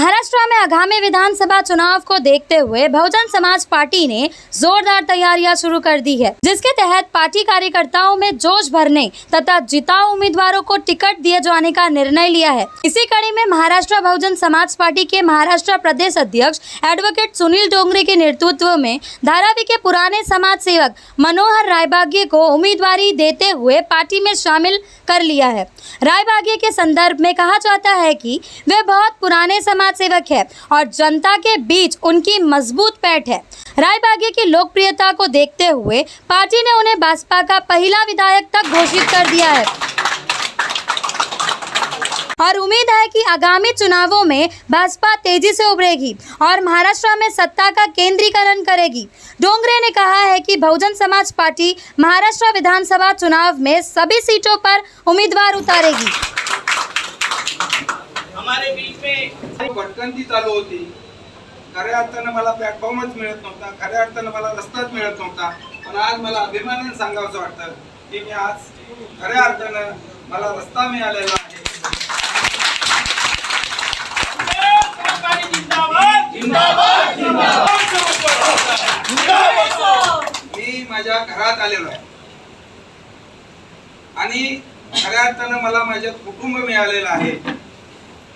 महाराष्ट्र में आगामी विधानसभा चुनाव को देखते हुए बहुजन समाज पार्टी ने जोरदार तैयारियां शुरू कर दी है, जिसके तहत पार्टी कार्यकर्ताओं में जोश भरने तथा जिताऊ उम्मीदवारों को टिकट दिए जाने का निर्णय लिया है। इसी कड़ी में महाराष्ट्र बहुजन समाज पार्टी के महाराष्ट्र प्रदेश अध्यक्ष एडवोकेट सुनील डोंगरे के नेतृत्व में धारावी के पुराने समाज सेवक मनोहर रायबागे को उम्मीदवारी देते हुए पार्टी में शामिल कर लिया है। रायबागे के संदर्भ में कहा जाता है कि वे बहुत पुराने समाज सेवक है और जनता के बीच उनकी मजबूत पैठ है। रायबागे की लोकप्रियता को देखते हुए पार्टी ने उन्हें बसपा का पहला विधायक तक घोषित कर दिया है और उम्मीद है कि आगामी चुनावों में बसपा तेजी से उभरेगी और महाराष्ट्र में सत्ता का केंद्रीकरण करेगी। डोंगरे ने कहा है कि बहुजन समाज पार्टी महाराष्ट्र विधानसभा चुनाव में सभी सीटों पर उम्मीदवार उतारेगी। हमारे बीच में भटकंती चालू होती, खऱ्या अर्थानं मला प्लॅटफॉर्मच मिळत नव्हता, खऱ्या अर्थानं मला रस्ताच मिळत नव्हता। पण आज मला अभिमानाने सांगावंसं वाटतं की मी आज खऱ्या अर्थानं मला रस्ता मिळालेला आहे। मी माझ्या घरात आलेलो आहे आणि खऱ्या अर्थानं मला माझे कुटुंब मिळालेलं आहे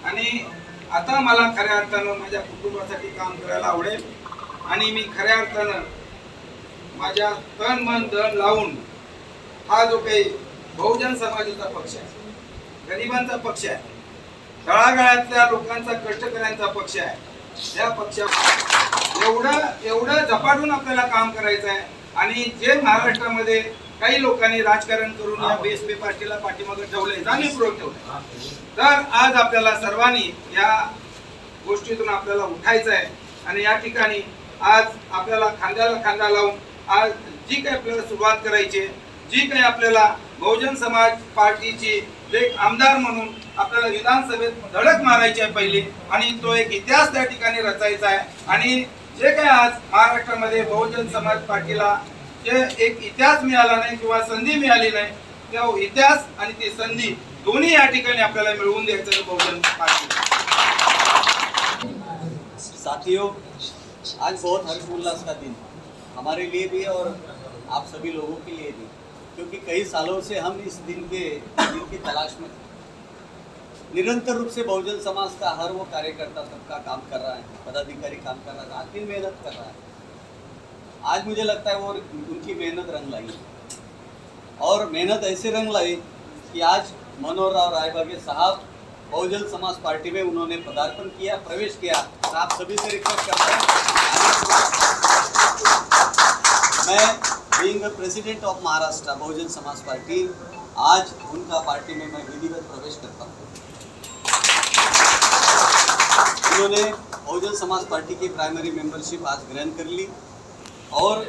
आणि आता मला खऱ्या अर्थानं माझ्या कुटुंबासाठी काम करायला आवडेल आणि मी खऱ्या अर्थानं माझ्या तन मन धन लावून हा जो काही बहुजन समाजाचा पक्ष आहे, गरिबांचा पक्ष आहे, तळागाळातल्या लोकांचा कष्टकऱ्यांचा पक्ष आहे, त्या पक्षात एवढं झपाटून आपल्याला काम करायचं आहे आणि जे महाराष्ट्रामध्ये काही लोकांनी राजकारण करून या बीएसपी पार्टीला पाठीमागे ठेवले, जाणीवपूर्वक ठेवले, तर आज आपल्याला सर्वांनी या गोष्टीतून आपल्याला उठायचं आहे आणि या ठिकाणी आज आपल्याला खांद्याला खांदा लावून आज जी काही आपल्याला सुरुवात करायची, जी काही आपल्याला बहुजन समाज पार्टीची एक आमदार म्हणून आपल्याला विधानसभेत धडक मारायची आहे पहिली आणि तो एक इतिहास त्या ठिकाणी रचायचा आहे आणि जे काही आज महाराष्ट्रामध्ये बहुजन समाज पार्टीला जे एक इतिहास मिळाला नाही किंवा संधी मिळाली नाही, तो इतिहास आणि ती संधी दोन्ही या ठिकाणी आपल्याला मिळवून द्यायचं आहे बहुजन पार्टी। साथियों, आज बहुत हर्षोल्लास का दिन हमारे लिए भी और आप सभी लोगों के लिए भी, क्योंकि कई सालों से हम इस दिन की तलाश में थे। निरंतर रूप से बहुजन समाज का हर वो कार्यकर्ता सबका काम कर रहा है, पदाधिकारी काम कर रहा है, रात दिन मेहनत कर रहा है। आज मुझे लगता है वो उनकी मेहनत रंग लाई और मेहनत ऐसे रंग लाई कि आज मनोहर राव रायबागे साहब बहुजन समाज पार्टी में उन्होंने पदार्पण किया, प्रवेश किया। तो आप सभी से रिक्वेस्ट करता हूँ, मैं being the president of Maharashtra Bahujan Samaj party, आज उनका पार्टी में मैं विधिवत प्रवेश करता हूँ। उन्होंने बहुजन समाज पार्टी की प्राइमरी मेंबरशिप आज ग्रहण कर ली और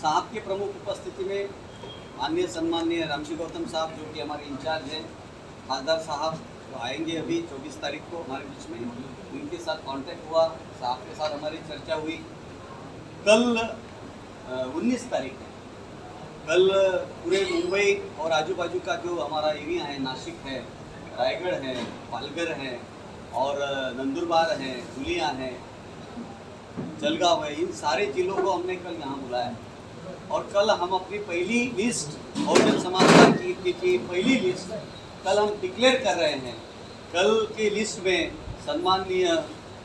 साहब के प्रमुख उपस्थिति में माननीय सम्माननीय रामजी गौतम साहब जो कि हमारे इंचार्ज हैं, खासदार साहब जो आएंगे अभी 24 तारीख को हमारे बीच में, उनके साथ कांटेक्ट हुआ, साहब के साथ हमारी चर्चा हुई। कल 19 तारीख है, कल पूरे मुंबई और आजू बाजू का जो हमारा एरिया है, नासिक है, रायगढ़ है, पालघर है और नंदुरबार है, धुलिया है, जलगांव है, इन सारे जिलों को हमने कल यहाँ बुलाया और कल हम अपनी पहली लिस्ट बहुजन समाज पार्टी की पहली लिस्ट कल हम डिक्लेयर कर रहे हैं। कल की लिस्ट में सम्माननीय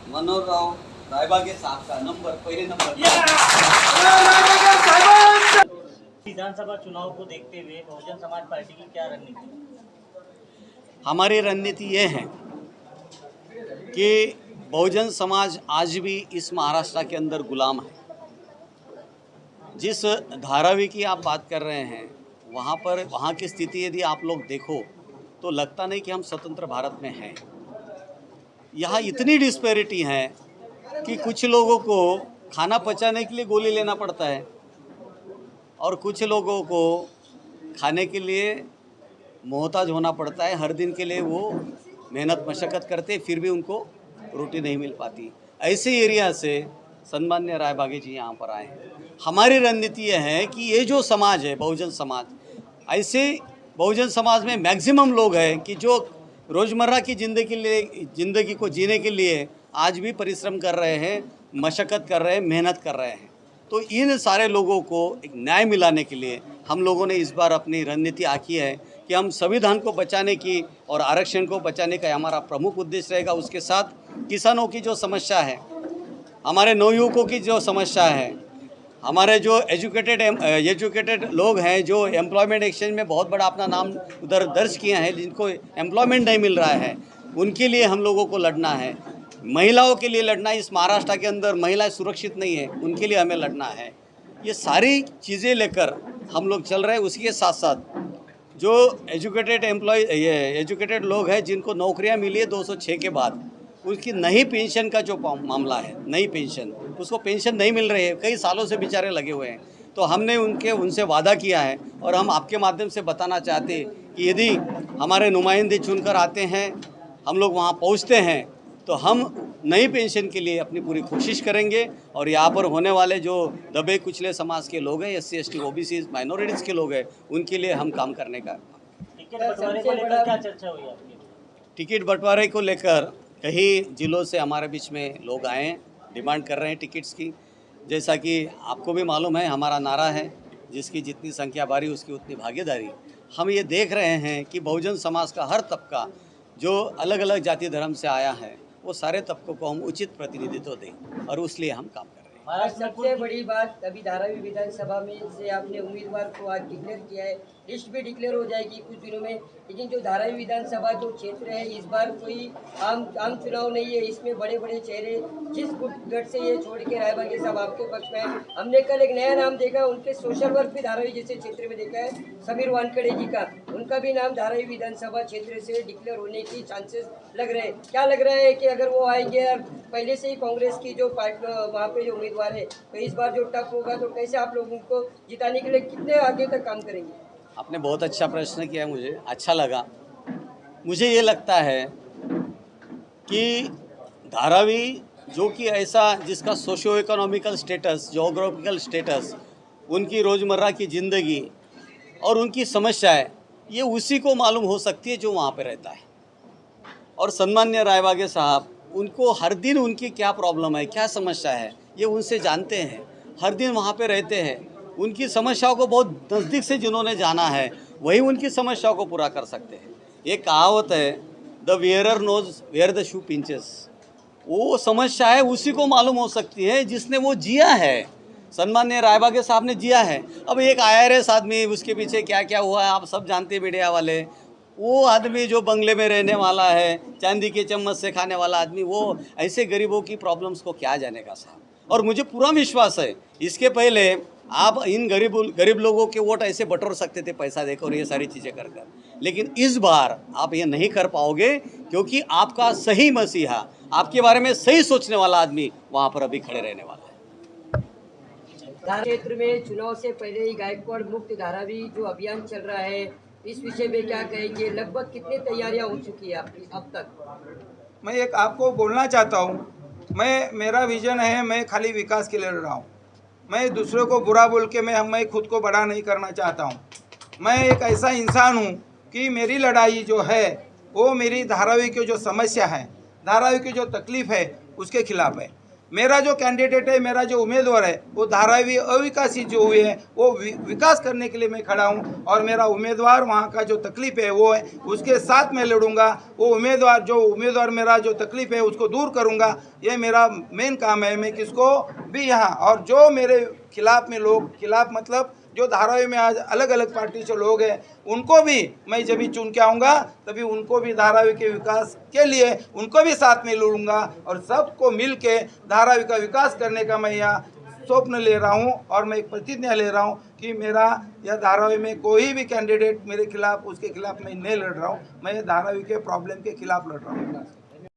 मनोहर राव रायबागे साहब का नंबर पहले नंबर। विधानसभा चुनाव को देखते हुए बहुजन समाज पार्टी की क्या रणनीति? हमारी रणनीति ये है कि बहुजन समाज आज भी इस महाराष्ट्र के अंदर गुलाम है। जिस धारावी की आप बात कर रहे हैं, वहाँ की स्थिति यदि आप लोग देखो तो लगता नहीं कि हम स्वतंत्र भारत में हैं। यहाँ इतनी डिस्पैरिटी है कि कुछ लोगों को खाना पचाने के लिए गोली लेना पड़ता है और कुछ लोगों को खाने के लिए मोहताज होना पड़ता है। हर दिन के लिए वो मेहनत मशक्क़त करते, फिर भी उनको रोटी नहीं मिल पाती। ऐसे एरिया से सम्मान्य रायबागे जी यहाँ पर आए हैं। हमारी रणनीति यह है कि ये जो समाज है बहुजन समाज, ऐसे बहुजन समाज में मैक्सिमम लोग हैं कि जो रोज़मर्रा की ज़िंदगी को जीने के लिए आज भी परिश्रम कर रहे हैं, मशक्क़त कर रहे हैं, मेहनत कर रहे हैं। तो इन सारे लोगों को एक न्याय मिलाने के लिए हम लोगों ने इस बार अपनी रणनीति आंकी है कि हम संविधान को बचाने की और आरक्षण को बचाने का हमारा प्रमुख उद्देश्य रहेगा। उसके साथ किसानों की जो समस्या है, हमारे नवयुवकों की जो समस्या है, हमारे जो एजुकेटेड लोग हैं जो एम्प्लॉयमेंट एक्सचेंज में बहुत बड़ा अपना नाम उधर दर्ज किए हैं, जिनको एम्प्लॉयमेंट नहीं मिल रहा है, उनके लिए हम लोगों को लड़ना है। महिलाओं के लिए लड़ना है, इस महाराष्ट्र के अंदर महिलाएं सुरक्षित नहीं है, उनके लिए हमें लड़ना है। ये सारी चीज़ें लेकर हम लोग चल रहे हैं। उसी के साथ साथ जो एजुकेटेड लोग हैं जिनको नौकरियां मिली है 206 के बाद, उसकी नई पेंशन का जो मामला है, नई पेंशन, उसको पेंशन नहीं मिल रही है, कई सालों से बेचारे लगे हुए हैं। तो हमने उनसे वादा किया है और हम आपके माध्यम से बताना चाहते हैं कि यदि हमारे नुमाइंदे चुनकर आते हैं, हम लोग वहाँ पहुँचते हैं, तो हम नई पेंशन के लिए अपनी पूरी कोशिश करेंगे। और यहाँ पर होने वाले जो दबे कुचले समाज के लोग हैं, SC ST OBC माइनॉरिटीज़ के लोग हैं, उनके लिए हम काम करने का। टिकट बंटवारे को लेकर क्या चर्चा हुई आपकी? टिकट बंटवारे को लेकर कई जिलों से हमारे बीच में लोग आए हैं, डिमांड कर रहे हैं टिकट्स की। जैसा कि आपको भी मालूम है, हमारा नारा है, जिसकी जितनी संख्या बारी उसकी उतनी भागीदारी। हम ये देख रहे हैं कि बहुजन समाज का हर तबका जो अलग अलग जाति धर्म से आया है, वो सारे तबकों को हम उचित प्रतिनिधित्व दें, और उसलिए हम काम कर रहे हैं। सबसे बड़ी बात, अभी धारावी विधानसभा में से आपने उम्मीदवार को आज डिक्लेयर किया है, लिस्ट भी डिक्लेयर हो जाएगी कुछ दिनों में, लेकिन जो धारावी विधानसभा जो क्षेत्र है, इस बार कोई आम चुनाव नहीं है। इसमें बड़े बड़े चेहरे जिस गढ़ से ये छोड़ के रायबागे साहब आपके पक्ष में है। हमने कल एक नया नाम देखा, उनके सोशल वर्क भी धारावी जैसे क्षेत्र में देखा है, समीर वानखेड़े जी का, उनका भी नाम धारावी विधानसभा क्षेत्र से डिक्लेयर होने की चांसेस लग रहे हैं। क्या लग रहा है कि अगर वो आएंगे और पहले से ही कांग्रेस की जो पार्टी वहाँ पे जो उम्मीदवार है, तो इस बार जो टफ होगा, तो कैसे आप लोगों को जिताने के लिए कितने आगे तक काम करेंगे? आपने बहुत अच्छा प्रश्न किया, मुझे अच्छा लगा। मुझे ये लगता है कि धारावी जो कि ऐसा जिसका socio economical status, geographical status, उनकी रोज़मर्रा की ज़िंदगी और उनकी समस्याएं, ये उसी को मालूम हो सकती है जो वहाँ पे रहता है। और सन्मान्य रायबागे साहब, उनको हर दिन उनकी क्या प्रॉब्लम है, क्या समस्या है, ये उनसे जानते हैं, हर दिन वहाँ पे रहते हैं। उनकी समस्याओं को बहुत नज़दीक से जिन्होंने जाना है, वही उनकी समस्याओं को पूरा कर सकते हैं। एक कहावत है, the wearer knows where the shoe pinches. वो समस्या है उसी को मालूम हो सकती है जिसने वो जिया है। सन्मान्य रायबागे साहब ने जिया है। अब एक IRS आदमी, उसके पीछे क्या क्या हुआ है आप सब जानते हैं मीडिया वाले। वो आदमी जो बंगले में रहने वाला है, चांदी के चम्मच से खाने वाला आदमी, वो ऐसे गरीबों की प्रॉब्लम्स को क्या जानेगा साहब। और मुझे पूरा विश्वास है, इसके पहले आप इन गरीब लोगों के वोट ऐसे बटोर सकते थे पैसा देकर और ये सारी चीज़ें कर कर, लेकिन इस बार आप ये नहीं कर पाओगे, क्योंकि आपका सही मसीहा, आपके बारे में सही सोचने वाला आदमी वहाँ पर अभी खड़े रहने वाला है। क्षेत्र में चुनाव से पहले ही गायकवाड़ मुक्त धारावी जो अभियान चल रहा है, इस विषय में क्या कहेंगे? लगभग कितनी तैयारियां हो चुकी है आपकी अब तक? मैं एक आपको बोलना चाहता हूँ, मेरा विजन है, मैं खाली विकास के लिए लड़ रहा हूँ। मैं दूसरों को बुरा बोल के मैं खुद को बड़ा नहीं करना चाहता हूँ। मैं एक ऐसा इंसान हूँ कि मेरी लड़ाई जो है वो मेरी धारावी की जो समस्या है, धारावी की जो तकलीफ़ है, उसके खिलाफ है। मेरा जो कैंडिडेट है, मेरा जो उम्मीदवार है, वो धारावी अविकासित जो हुए हैं वो विकास करने के लिए मैं खड़ा हूँ। और मेरा उम्मीदवार वहाँ का जो तकलीफ़ है वो है, उसके साथ मैं लड़ूंगा। वो उम्मीदवार मेरा जो तकलीफ़ है उसको दूर करूँगा। ये मेरा मेन काम है। मैं किसको भी यहाँ, और जो मेरे खिलाफ में लोग, खिलाफ मतलब जो धारावी में आज अलग अलग पार्टी से लोग हैं, उनको भी मैं जब भी चुन के आऊँगा तभी उनको भी धारावी के विकास के लिए उनको भी साथ में लूँगा, और सबको मिल के धारावी का विकास करने का मैं यहाँ स्वप्न ले रहा हूँ। और मैं एक प्रतिज्ञा ले रहा हूँ कि मेरा यह धारावी में कोई भी कैंडिडेट मेरे खिलाफ, उसके खिलाफ मैं नहीं लड़ रहा हूँ। मैं धारावी के प्रॉब्लम के खिलाफ लड़ रहा हूँ।